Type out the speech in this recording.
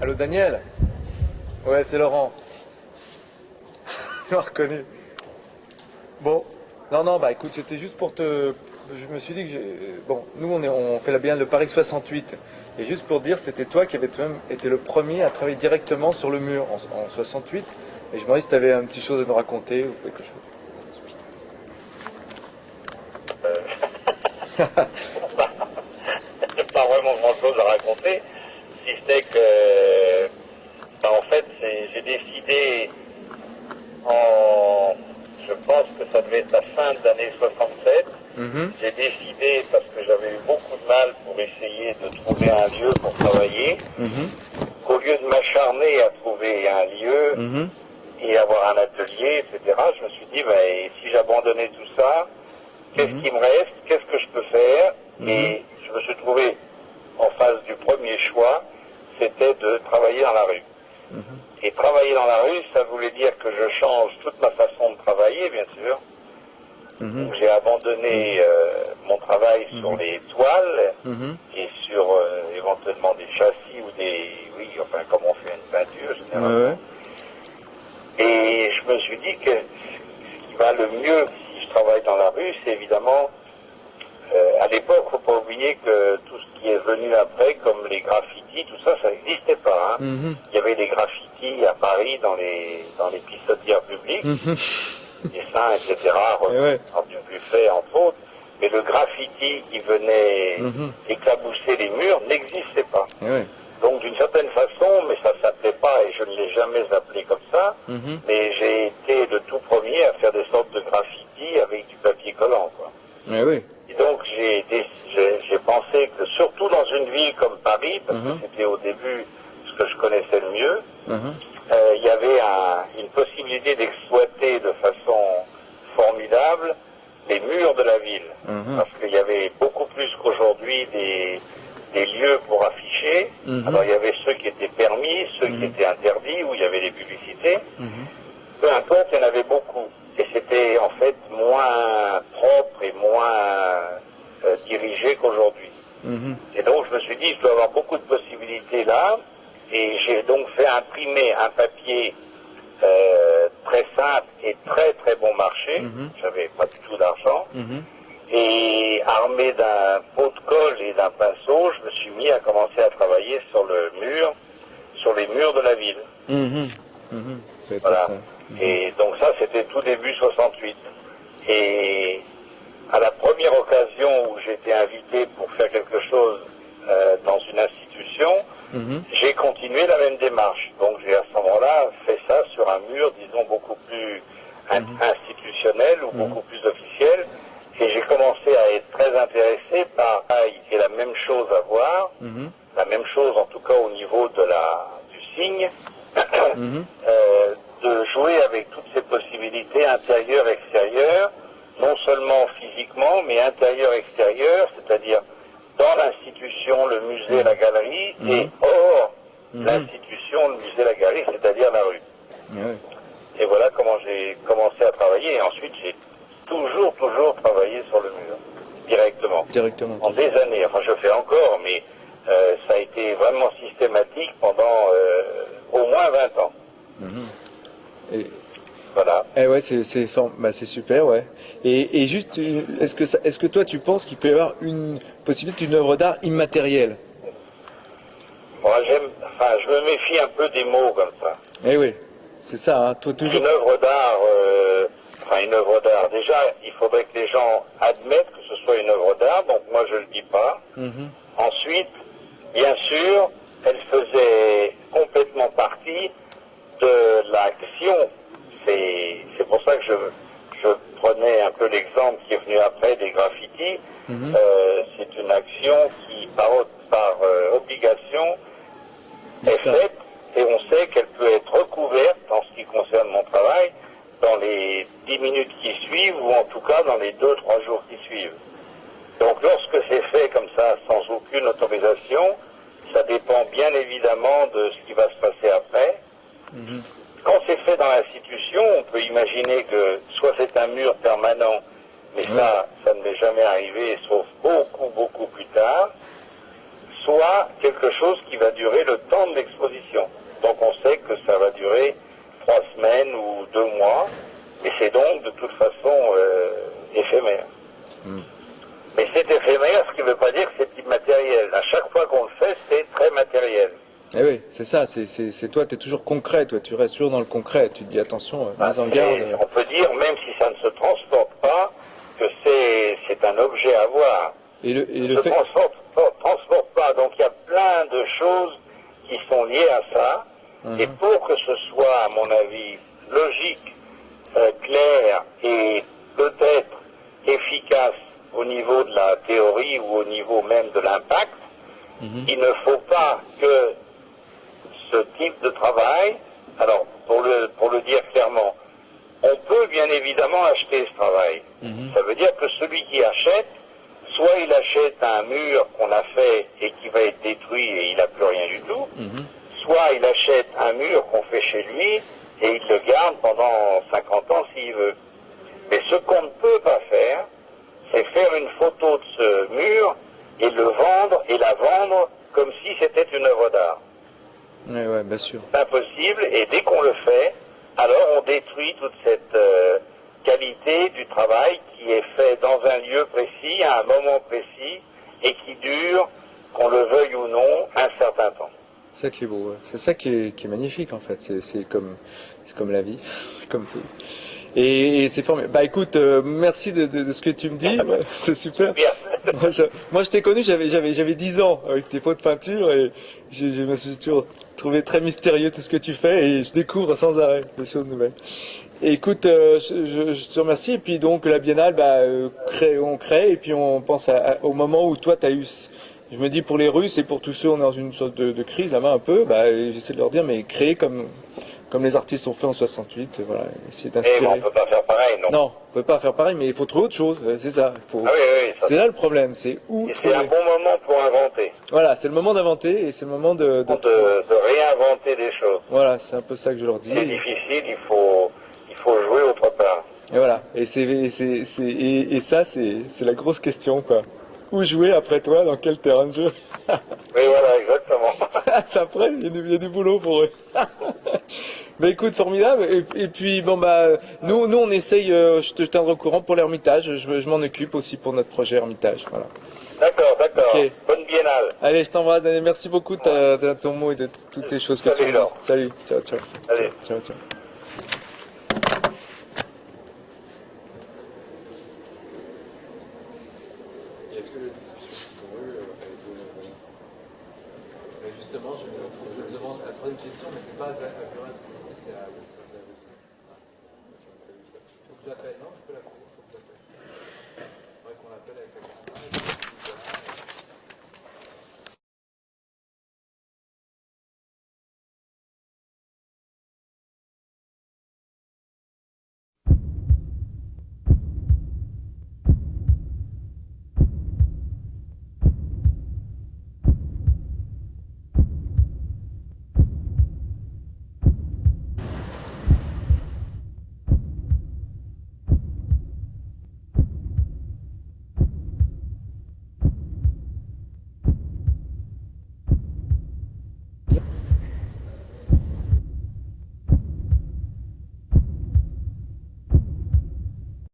Allô Daniel? Ouais, c'est Laurent. Tu m'as reconnu. Bon, non, non, bah écoute, c'était juste pour te. Je me suis dit que bon, nous on fait bien le Paris 68. Et juste pour dire, c'était toi qui avais toi-même été le premier à travailler directement sur le mur en 68. Et je me demandais si tu avais un petit chose à nous raconter ou quelque chose. Pas vraiment grand chose à raconter, si ce n'est que, en fait, j'ai décidé je pense que ça devait être la fin de l'année 67, j'ai décidé, parce que j'avais eu beaucoup de mal pour essayer de trouver un lieu pour travailler, qu'au lieu de m'acharner à trouver un lieu et avoir un atelier, etc., je me suis dit, et si j'abandonnais tout ça, qu'est-ce qui me reste, qu'est-ce que je peux faire, et je me suis trouvé en face du premier choix, c'était de travailler dans la rue. Et travailler dans la rue, ça voulait dire que je change toute ma façon de travailler, bien sûr. Donc j'ai abandonné mon travail sur les toiles et sur éventuellement des châssis ou comme on fait une peinture généralement. Et je me suis dit que ce qui va le mieux si je travaille dans la rue, c'est évidemment à l'époque, il ne faut pas oublier que tout ce qui est venu après, comme les graffitis, tout ça, ça n'existait pas. Il y avait des graffitis à Paris dans les pissotières publiques, dessins, etc., du buffet, entre autres. Mais le graffiti qui venait éclabousser les murs n'existait pas. Donc d'une certaine façon, mais ça ne s'appelait pas, et je ne l'ai jamais appelé comme ça, mais j'ai été le tout premier à faire des sortes de graffitis avec du papier collant, quoi. Et donc j'ai pensé que surtout dans une ville comme Paris, parce que c'était au début ce que je connaissais le mieux, il y avait une possibilité d'exploiter de façon formidable les murs de la ville. Parce qu'il y avait beaucoup plus qu'aujourd'hui des lieux pour afficher. Alors il y avait ceux qui étaient permis, ceux qui étaient interdits, où il y avait des publicités. Peu importe, il y en avait beaucoup. Et c'était en fait moins propre et moins dirigé qu'aujourd'hui. Et donc je me suis dit, je dois avoir beaucoup de possibilités là. Et j'ai donc fait imprimer un papier très simple et très très bon marché. J'avais pas du tout d'argent. Et armé d'un pot de colle et d'un pinceau, je me suis mis à commencer à travailler sur les murs de la ville. Voilà. Et donc ça, c'était tout début 68. Et à la première occasion où j'ai été invité pour faire quelque chose dans une institution, j'ai continué la même démarche. Donc j'ai à ce moment-là fait ça sur un mur, disons, beaucoup plus institutionnel ou beaucoup plus officiel. Et j'ai commencé à être très intéressé par et la même chose à voir, la même chose en tout cas au niveau du signe, de jouer avec toutes ces possibilités intérieures-extérieures, non seulement physiquement, mais intérieures-extérieures, c'est-à-dire dans l'institution, le musée, la galerie, et hors l'institution, le musée, la galerie, c'est-à-dire la rue. Et voilà comment j'ai commencé à travailler, et ensuite j'ai toujours travaillé sur le mur, directement. En des années, enfin je fais encore, mais ça a été vraiment systématique pendant au moins 20 ans. Voilà. Ouais, c'est super, ouais. Et juste, est-ce que toi tu penses qu'il peut y avoir une possibilité d'une œuvre d'art immatérielle? Moi je me méfie un peu des mots comme ça. Oui, c'est ça, hein, toi toujours. Une œuvre d'art, déjà il faudrait que les gens admettent que ce soit une œuvre d'art, donc moi je le dis pas. Ensuite, bien sûr, elle faisait complètement partie de l'action. C'est pour ça que je prenais un peu l'exemple qui est venu après des graffitis. C'est une action qui, par obligation, est faite, et on sait qu'elle peut être recouverte, en ce qui concerne mon travail, dans les 10 minutes qui suivent, ou en tout cas dans les 2-3 jours qui suivent. Donc lorsque c'est fait comme ça, sans aucune autorisation, ça dépend bien évidemment de ce qui va se passer après. Quand c'est fait dans l'institution, on peut imaginer que soit c'est un mur permanent, mais ça ne m'est jamais arrivé, sauf beaucoup plus tard, soit quelque chose qui va durer le temps de l'exposition. ça, c'est toi, tu es toujours concret, toi, tu restes toujours dans le concret, tu te dis attention, mise en garde. On peut dire, même si ça ne se transporte pas, que c'est un objet à voir. Et le Ça fait... ne transporte pas, donc il y a plein de choses qui sont liées à ça, et pour que ce soit, à mon avis, logique, clair et peut-être efficace au niveau de la théorie ou au niveau même de l'impact, il ne faut pas que ce type de travail, alors pour le dire clairement, on peut bien évidemment acheter ce travail. Ça veut dire que celui qui achète, soit il achète un mur qu'on a fait et qui va être détruit et il n'a plus rien du tout, soit il achète un mur qu'on fait chez lui et il le garde pendant 50 ans s'il veut. Mais ce qu'on ne peut pas faire, c'est faire une photo de ce mur et le vendre et la vendre comme si c'était une œuvre d'art. Oui, ouais, bien sûr. C'est impossible, et dès qu'on le fait, alors on détruit toute cette qualité du travail qui est fait dans un lieu précis, à un moment précis, et qui dure, qu'on le veuille ou non, un certain temps. C'est ça qui est beau, ouais. C'est ça qui est magnifique en fait, c'est comme la vie, c'est comme tout. Et c'est formidable. Bah écoute, merci de ce que tu me dis, ouais, c'est super. Bien. Moi je t'ai connu, j'avais 10 ans avec tes pots de peinture et je me suis toujours trouvé très mystérieux tout ce que tu fais et je découvre sans arrêt des choses nouvelles. Et écoute, je te remercie et puis donc la Biennale, bah, on crée et puis on pense au moment où toi tu as eu... Je me dis pour les Russes et pour tous ceux, on est dans une sorte de crise là-bas un peu, bah, j'essaie de leur dire mais créer comme les artistes ont fait en 68, voilà, essayer d'inspirer. Et on ne peut pas faire pareil, non. Non, on peut pas faire pareil, mais il faut trouver autre chose, c'est ça. Ah oui, c'est là le problème, c'est où trouver. C'est un bon moment pour inventer. Voilà, c'est le moment d'inventer et c'est le moment de réinventer des choses. Voilà, c'est un peu ça que je leur dis. C'est difficile, il faut jouer autre part. Et voilà, et ça c'est la grosse question quoi. Où jouer après toi, dans quel terrain de jeu? Oui, voilà, exactement. C'est après, il y a du boulot pour eux. Bah écoute, formidable. Et puis bon bah nous on essaye, je te tiendrai au courant pour l'Ermitage. Je m'en occupe aussi pour notre projet Ermitage. Voilà. D'accord. Okay. Bonne biennale. Allez, je t'embrasse. Merci beaucoup de ton mot et de toutes ces choses que tu me dis. Salut. Ciao. Allez. Ciao. Est-ce que la discussion qu'on a eue a été... Justement, je demande la troisième question, mais c'est pas à Burin, c'est à Wilson. Faut que je l'appelle, non? Je peux l'appeler. Il faudrait qu'on l'appelle avec la caméra.